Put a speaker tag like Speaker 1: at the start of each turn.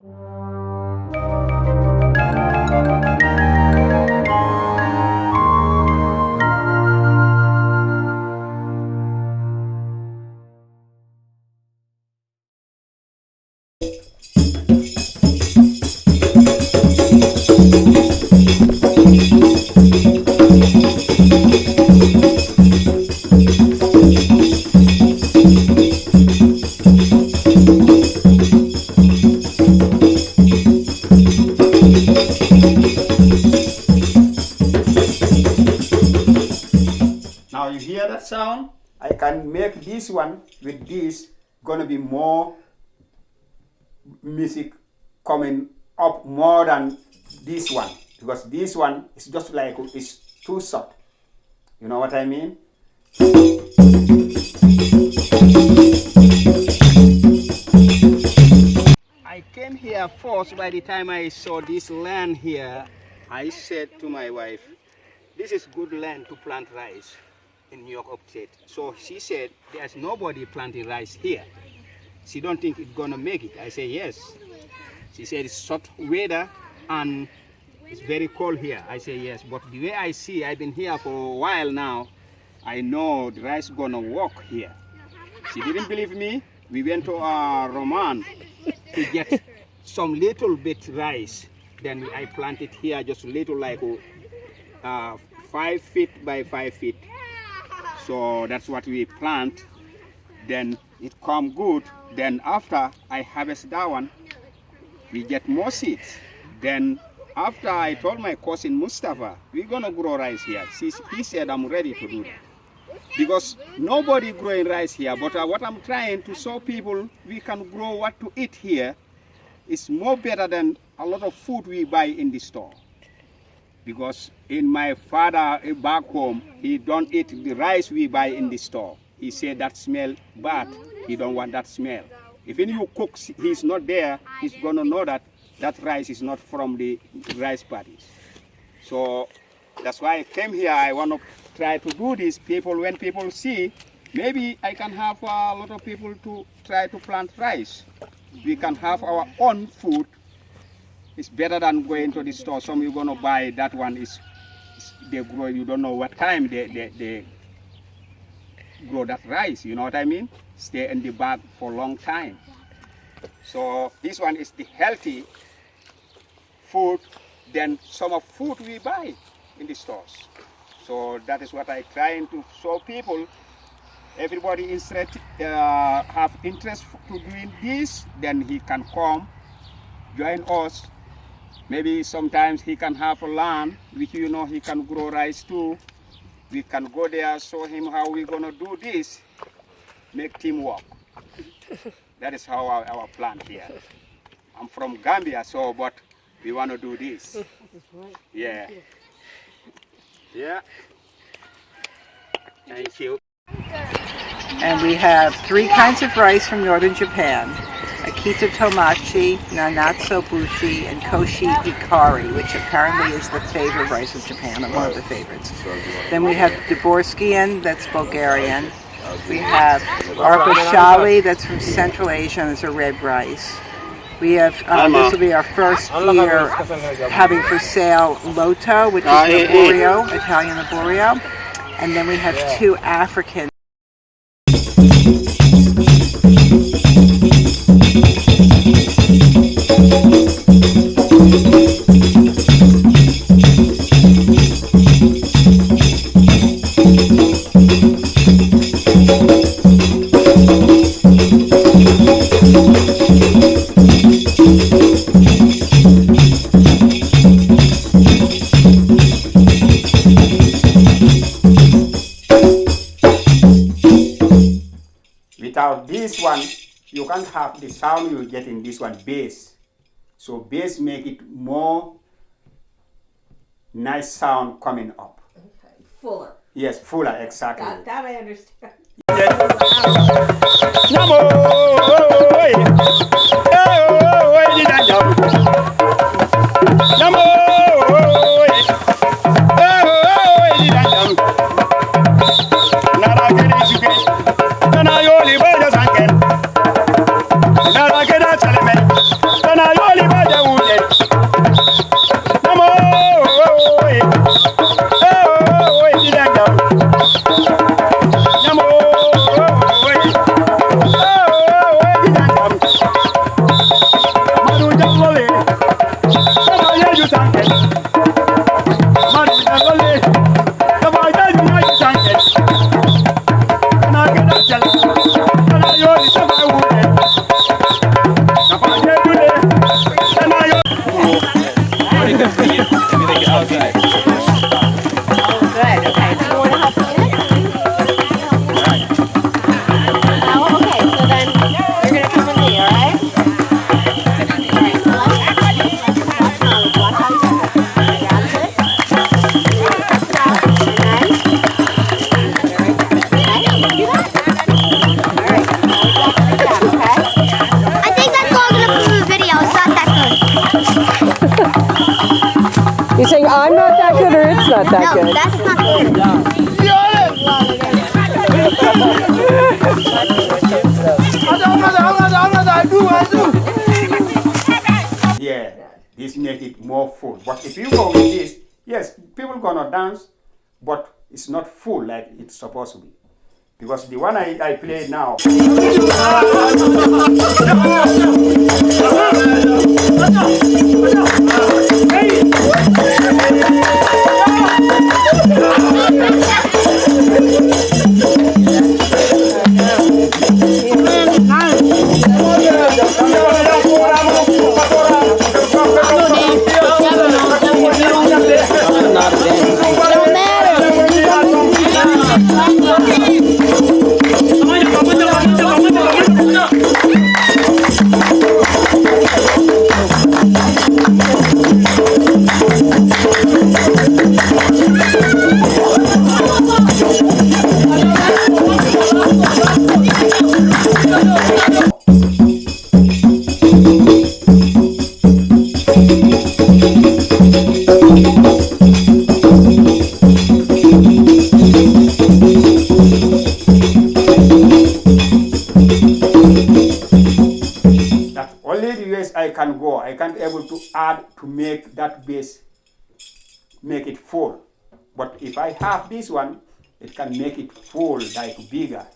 Speaker 1: Now you hear that sound? I can make this one with this gonna be more music coming up more than this one, because this one is just like it's too short. You know what I mean? I came here first. By the time I saw this land here, I said to my wife, this is good land to plant rice in New York Upstate. So she said, there's nobody planting rice here. She don't think it's gonna make it. I say yes. She said it's short weather and it's very cold here. I say yes, but the way I see, I've been here for a while now, I know the rice gonna work here. She didn't believe me. We went to Roman to get some little bit rice. Then I planted here just little, like 5 feet by 5 feet. So that's what we plant. Then it come good. Then after I harvest that one, we get more seeds. Then after I told my cousin Mustafa, we're gonna grow rice here. He said I'm ready to do that. Because nobody growing rice here, but what I'm trying to show people, we can grow what to eat here. It's more better than a lot of food we buy in the store. Because in my father back home, he don't eat the rice we buy in the store. He said that smell bad. He don't want that smell. If you cook, he's not there, he's gonna know that that rice is not from the rice paddies. So that's why I came here. I want to try to do this. When people see, maybe I can have a lot of people to try to plant rice. We can have our own food. It's better than going to the store. Some you're gonna buy that one is they grow. You don't know what time they grow that rice. You know what I mean? Stay in the bag for a long time. So this one is the healthy food than some of food we buy in the stores. So that is what I trying to show people. Everybody have interest to doing this, then he can come join us. Maybe sometimes he can have a land which he can grow rice too. We can go there, show him how we're gonna do this, make teamwork. That is how our plan here. I'm from Gambia, but we want to do this. Yeah. Yeah. Thank you.
Speaker 2: And we have 3 kinds of rice from northern Japan: Akita Tomachi, Nanatsu Bushi, and Koshi Hikari, which apparently is the favorite rice of Japan, one of the favorites. Then we have Dvorskian, that's Bulgarian. We have Arbashali, that's from Central Asia, and it's a red rice. We have, this will be our first year having for sale Loto, which is Laborio, Italian Laborio. And then we have 2 African.
Speaker 1: Without this one, you can't have the sound you get in this one, bass. So bass make it more nice sound coming up.
Speaker 3: Okay, fuller.
Speaker 1: Yes, fuller, exactly.
Speaker 3: That I understand.
Speaker 1: Nara
Speaker 2: not that
Speaker 4: No,
Speaker 2: good.
Speaker 4: that's not good.
Speaker 1: Yeah, this make it more full. But if you go with this, yes, people gonna dance, but it's not full like it's supposed to be. Because the one I play now. That's only the ways I can go. I can't able to add to make that base, make it full. But if I have this one, it can make it full, like bigger.